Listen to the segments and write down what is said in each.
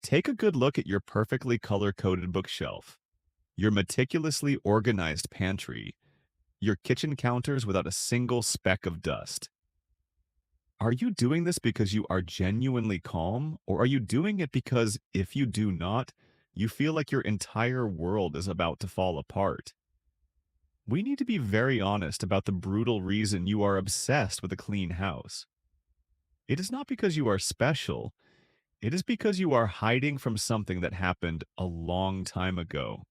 Take a good look at your perfectly color-coded bookshelf, your meticulously organized pantry, your kitchen counters without a single speck of dust. Are you doing this because you are genuinely calm, or are you doing it because if you do not, you feel like your entire world is about to fall apart? We need to be very honest about the brutal reason you are obsessed with a clean house. It is not because you are special, it is because you are hiding from something that happened a long time ago.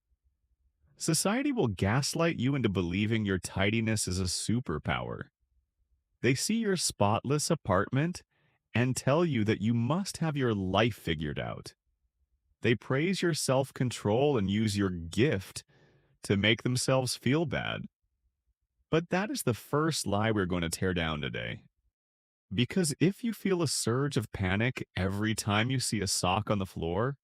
Society will gaslight you into believing your tidiness is a superpower. They see your spotless apartment and tell you that you must have your life figured out. They praise your self-control and use your gift to make themselves feel bad. But that is the first lie we're going to tear down today. Because if you feel a surge of panic every time you see a sock on the floor,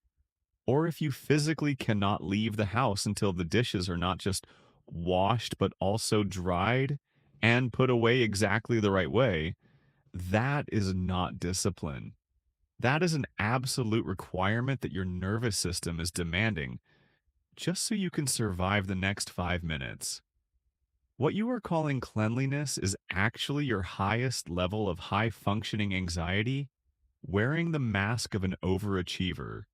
or if you physically cannot leave the house until the dishes are not just washed but also dried and put away exactly the right way, that is not discipline. That is an absolute requirement that your nervous system is demanding just so you can survive the next 5 minutes. What you are calling cleanliness is actually your highest level of high functioning anxiety wearing the mask of an overachiever.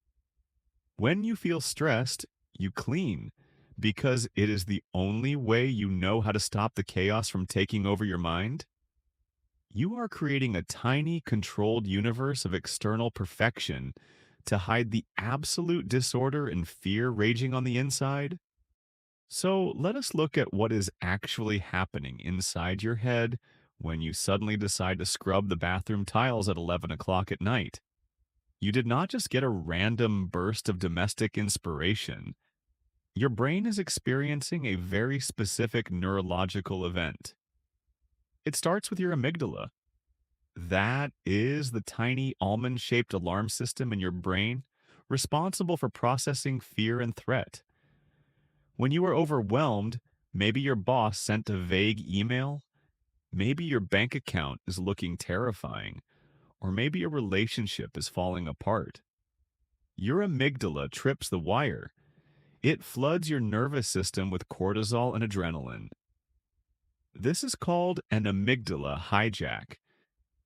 When you feel stressed, you clean because it is the only way you know how to stop the chaos from taking over your mind. You are creating a tiny, controlled universe of external perfection to hide the absolute disorder and fear raging on the inside. So let us look at what is actually happening inside your head when you suddenly decide to scrub the bathroom tiles at 11 o'clock at night. You did not just get a random burst of domestic inspiration. Your brain is experiencing a very specific neurological event. It starts with your amygdala. That is the tiny almond-shaped alarm system in your brain responsible for processing fear and threat. When you are overwhelmed, maybe your boss sent a vague email, maybe your bank account is looking terrifying, or maybe a relationship is falling apart. Your amygdala trips the wire. It floods your nervous system with cortisol and adrenaline. This is called an amygdala hijack.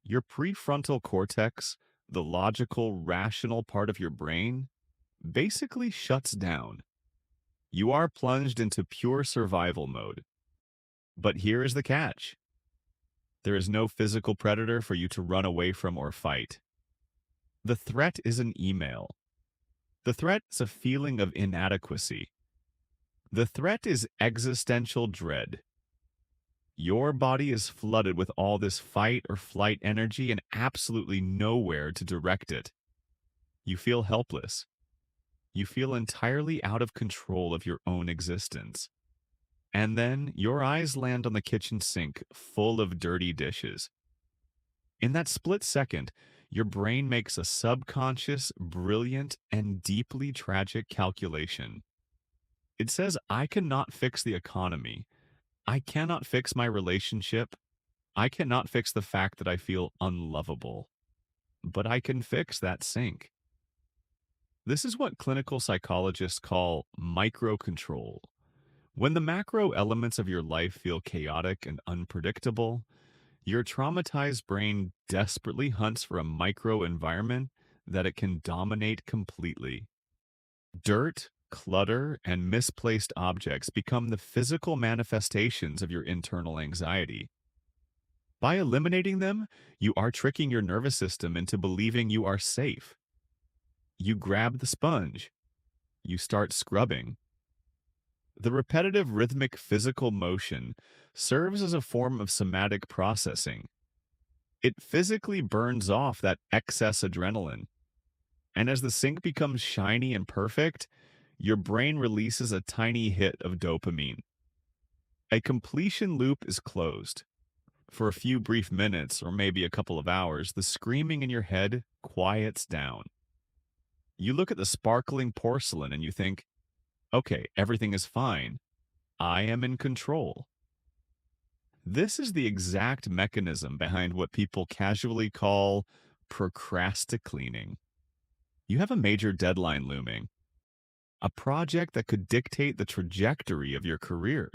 Your prefrontal cortex, the logical, rational part of your brain, basically shuts down. You are plunged into pure survival mode. But here is the catch. There is no physical predator for you to run away from or fight. The threat is an email. The threat is a feeling of inadequacy. The threat is existential dread. Your body is flooded with all this fight or flight energy and absolutely nowhere to direct it. You feel helpless. You feel entirely out of control of your own existence. And then your eyes land on the kitchen sink full of dirty dishes. In that split second, your brain makes a subconscious, brilliant, and deeply tragic calculation. It says, I cannot fix the economy. I cannot fix my relationship. I cannot fix the fact that I feel unlovable. But I can fix that sink. This is what clinical psychologists call microcontrol. When the macro elements of your life feel chaotic and unpredictable, your traumatized brain desperately hunts for a micro environment that it can dominate completely. Dirt, clutter, and misplaced objects become the physical manifestations of your internal anxiety. By eliminating them, you are tricking your nervous system into believing you are safe. You grab the sponge. You start scrubbing. The repetitive rhythmic physical motion serves as a form of somatic processing. It physically burns off that excess adrenaline. And as the sink becomes shiny and perfect, your brain releases a tiny hit of dopamine. A completion loop is closed. For a few brief minutes, or maybe a couple of hours, the screaming in your head quiets down. You look at the sparkling porcelain and you think, okay, everything is fine. I am in control. This is the exact mechanism behind what people casually call procrasticleaning. You have a major deadline looming, a project that could dictate the trajectory of your career.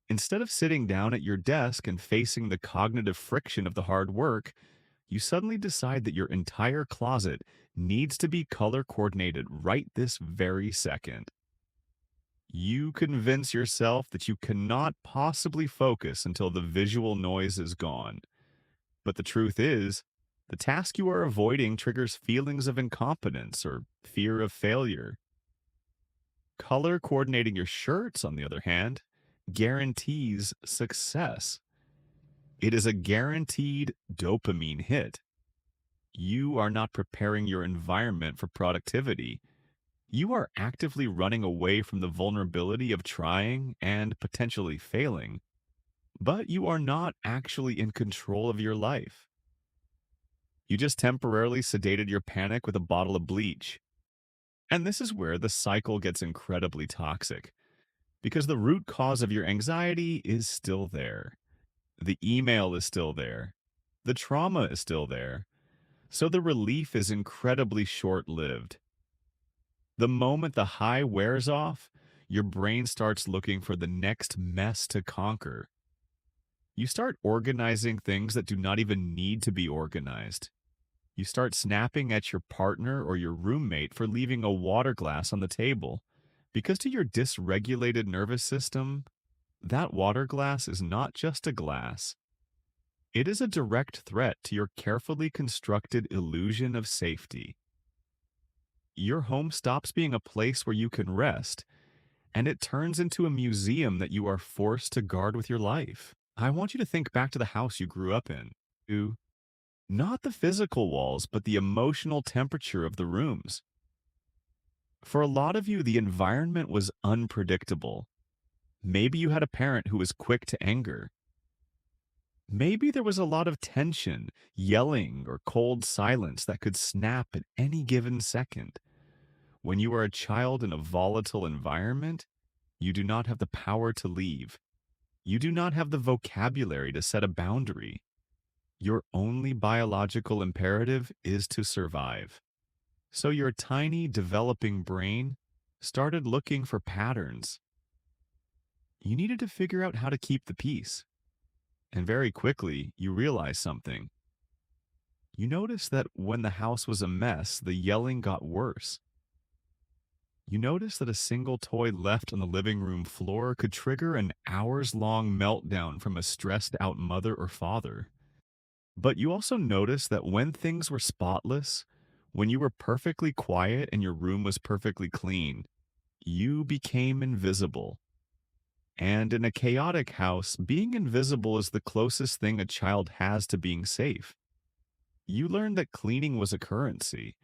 Instead of sitting down at your desk and facing the cognitive friction of the hard work, you suddenly decide that your entire closet needs to be color coordinated right this very second. You convince yourself that you cannot possibly focus until the visual noise is gone. But the truth is, the task you are avoiding triggers feelings of incompetence or fear of failure. Color coordinating your shirts, on the other hand, guarantees success. It is a guaranteed dopamine hit. You are not preparing your environment for productivity. You are actively running away from the vulnerability of trying and potentially failing, but you are not actually in control of your life. You just temporarily sedated your panic with a bottle of bleach. And this is where the cycle gets incredibly toxic, because the root cause of your anxiety is still there. The email is still there. The trauma is still there. So the relief is incredibly short lived. The moment the high wears off, your brain starts looking for the next mess to conquer. You start organizing things that do not even need to be organized. You start snapping at your partner or your roommate for leaving a water glass on the table. Because to your dysregulated nervous system, that water glass is not just a glass. It is a direct threat to your carefully constructed illusion of safety. Your home stops being a place where you can rest, and it turns into a museum that you are forced to guard with your life. I want you to think back to the house you grew up in, to not the physical walls, but the emotional temperature of the rooms. For a lot of you, the environment was unpredictable. Maybe you had a parent who was quick to anger. Maybe there was a lot of tension, yelling, or cold silence that could snap at any given second. When you are a child in a volatile environment, you do not have the power to leave. You do not have the vocabulary to set a boundary. Your only biological imperative is to survive. So your tiny, developing brain started looking for patterns. You needed to figure out how to keep the peace. And very quickly, you realized something. You noticed that when the house was a mess, the yelling got worse. You noticed that a single toy left on the living room floor could trigger an hours-long meltdown from a stressed-out mother or father. But you also noticed that when things were spotless, when you were perfectly quiet and your room was perfectly clean, you became invisible. And in a chaotic house, being invisible is the closest thing a child has to being safe. You learned that cleaning was a currency.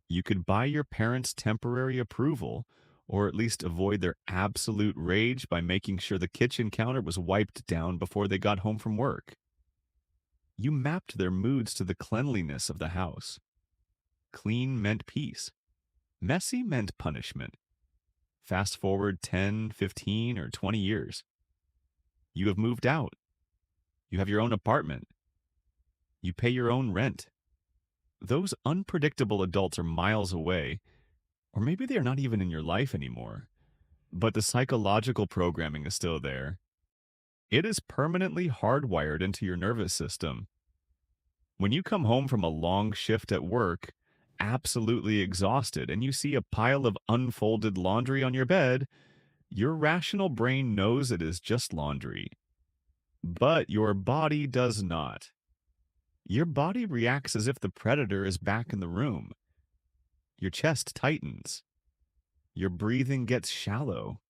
You could buy your parents' temporary approval, or at least avoid their absolute rage by making sure the kitchen counter was wiped down before they got home from work. You mapped their moods to the cleanliness of the house. Clean meant peace. Messy meant punishment. Fast forward 10, 15, or 20 years. You have moved out. You have your own apartment. You pay your own rent. Those unpredictable adults are miles away, or maybe they are not even in your life anymore. But the psychological programming is still there. It is permanently hardwired into your nervous system. When you come home from a long shift at work, absolutely exhausted, and you see a pile of unfolded laundry on your bed, your rational brain knows it is just laundry. But your body does not. Your body reacts as if the predator is back in the room. Your chest tightens. Your breathing gets shallow.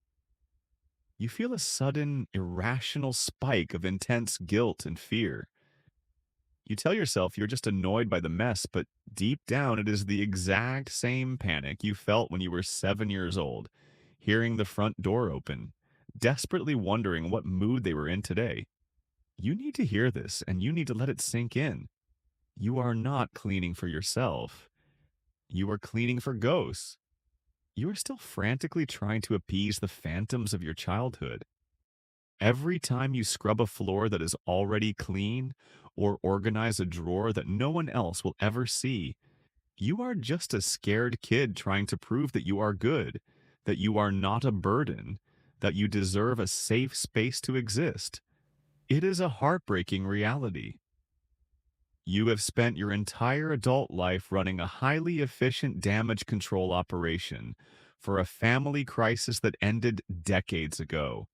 You feel a sudden, irrational spike of intense guilt and fear. You tell yourself you're just annoyed by the mess, but deep down it is the exact same panic you felt when you were 7 years old, hearing the front door open, desperately wondering what mood they were in today. You need to hear this, and you need to let it sink in. You are not cleaning for yourself. You are cleaning for ghosts. You are still frantically trying to appease the phantoms of your childhood. Every time you scrub a floor that is already clean or organize a drawer that no one else will ever see, You are just a scared kid trying to prove that you are good, that you are not a burden, that you deserve a safe space to exist. It is a heartbreaking reality. You have spent your entire adult life running a highly efficient damage control operation for a family crisis that ended decades ago.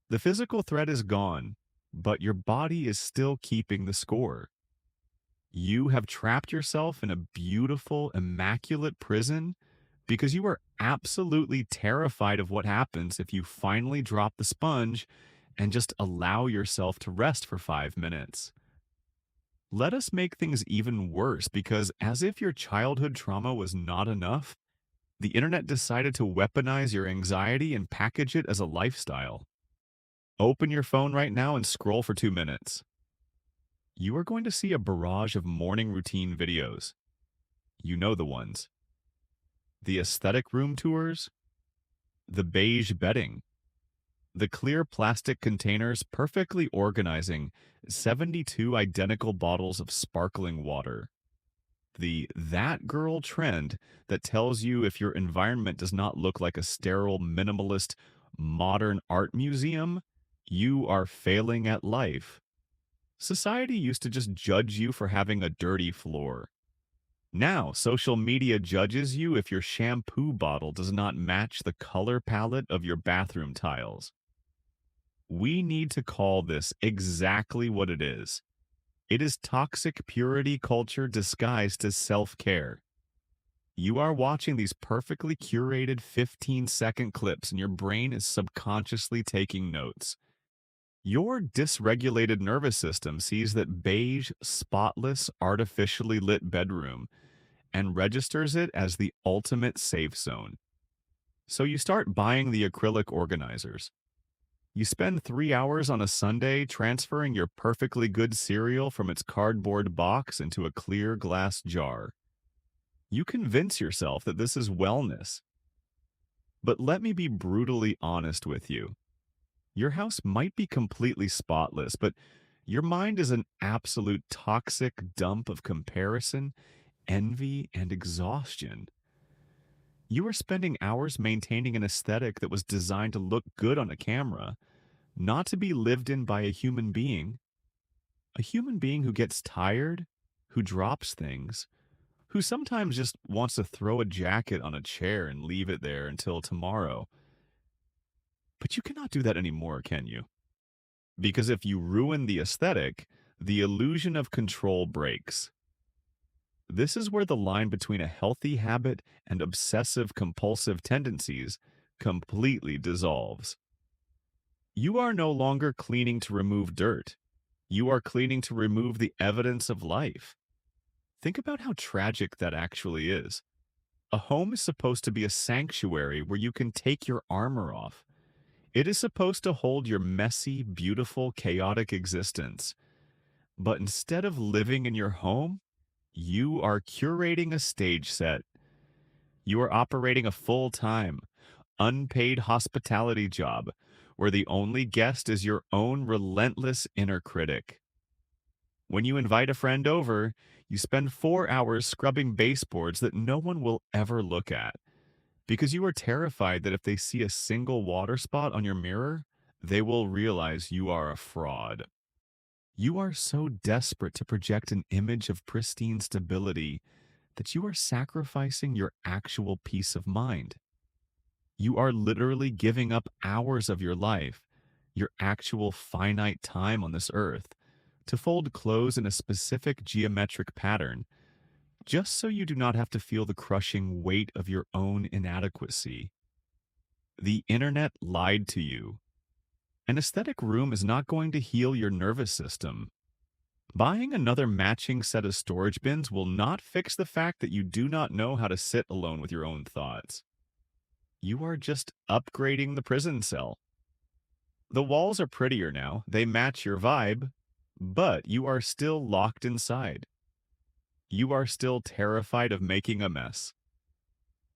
The physical threat is gone, but your body is still keeping the score. You have trapped yourself in a beautiful, immaculate prison because you are absolutely terrified of what happens if you finally drop the sponge and just allow yourself to rest for 5 minutes. Let us make things even worse because, as if your childhood trauma was not enough, the internet decided to weaponize your anxiety and package it as a lifestyle. Open your phone right now and scroll for 2 minutes. You are going to see a barrage of morning routine videos. You know the ones. The aesthetic room tours, the beige bedding, the clear plastic containers perfectly organizing 72 identical bottles of sparkling water. The that girl trend that tells you if your environment does not look like a sterile, minimalist, modern art museum, you are failing at life. Society used to just judge you for having a dirty floor. Now, social media judges you if your shampoo bottle does not match the color palette of your bathroom tiles. We need to call this exactly what it is. It is toxic purity culture disguised as self-care. You are watching these perfectly curated 15-second clips and your brain is subconsciously taking notes. Your dysregulated nervous system sees that beige, spotless, artificially lit bedroom and registers it as the ultimate safe zone. So you start buying the acrylic organizers. You spend 3 hours on a Sunday transferring your perfectly good cereal from its cardboard box into a clear glass jar. You convince yourself that this is wellness. But let me be brutally honest with you. Your house might be completely spotless, but your mind is an absolute toxic dump of comparison, envy, and exhaustion. You are spending hours maintaining an aesthetic that was designed to look good on a camera, not to be lived in by a human being. A human being who gets tired, who drops things, who sometimes just wants to throw a jacket on a chair and leave it there until tomorrow. But you cannot do that anymore, can you? Because if you ruin the aesthetic, the illusion of control breaks. This is where the line between a healthy habit and obsessive compulsive tendencies completely dissolves. You are no longer cleaning to remove dirt. You are cleaning to remove the evidence of life. Think about how tragic that actually is. A home is supposed to be a sanctuary where you can take your armor off. It is supposed to hold your messy, beautiful, chaotic existence. But instead of living in your home, you are curating a stage set. You are operating a full-time, unpaid hospitality job where the only guest is your own relentless inner critic. When you invite a friend over, you spend 4 hours scrubbing baseboards that no one will ever look at because you are terrified that if they see a single water spot on your mirror, they will realize you are a fraud. You are so desperate to project an image of pristine stability that you are sacrificing your actual peace of mind. You are literally giving up hours of your life, your actual finite time on this earth, to fold clothes in a specific geometric pattern, just so you do not have to feel the crushing weight of your own inadequacy. The internet lied to you. An aesthetic room is not going to heal your nervous system. Buying another matching set of storage bins will not fix the fact that you do not know how to sit alone with your own thoughts. You are just upgrading the prison cell. The walls are prettier now, they match your vibe, but you are still locked inside. You are still terrified of making a mess.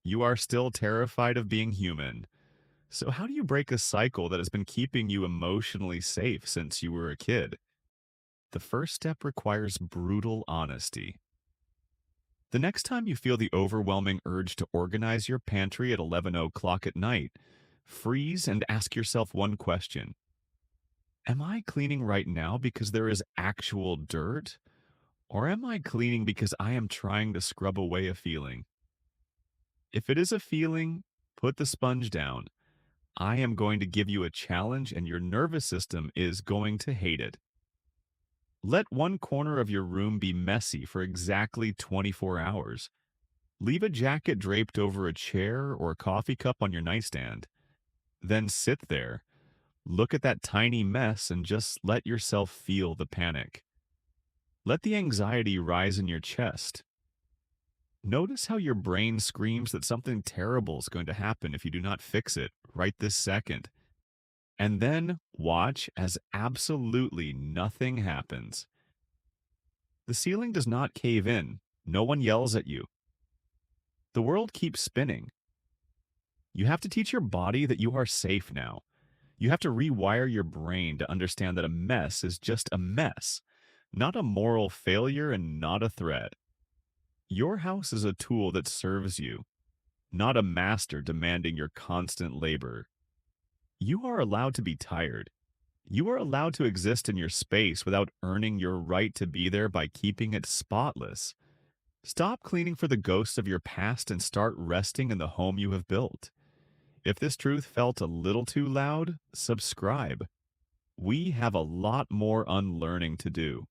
You are still terrified of being human. So how do you break a cycle that has been keeping you emotionally safe since you were a kid? The first step requires brutal honesty. The next time you feel the overwhelming urge to organize your pantry at 11 o'clock at night, freeze and ask yourself one question. Am I cleaning right now because there is actual dirt? Or am I cleaning because I am trying to scrub away a feeling? If it is a feeling, put the sponge down. I am going to give you a challenge and your nervous system is going to hate it. Let one corner of your room be messy for exactly 24 hours. Leave a jacket draped over a chair or a coffee cup on your nightstand. Then sit there, look at that tiny mess, and just let yourself feel the panic. Let the anxiety rise in your chest. Notice how your brain screams that something terrible is going to happen if you do not fix it right this second. And then watch as absolutely nothing happens. The ceiling does not cave in. No one yells at you. The world keeps spinning. You have to teach your body that you are safe now. You have to rewire your brain to understand that a mess is just a mess, not a moral failure and not a threat. Your house is a tool that serves you, not a master demanding your constant labor. You are allowed to be tired. You are allowed to exist in your space without earning your right to be there by keeping it spotless. Stop cleaning for the ghosts of your past and start resting in the home you have built. If this truth felt a little too loud, subscribe. We have a lot more unlearning to do.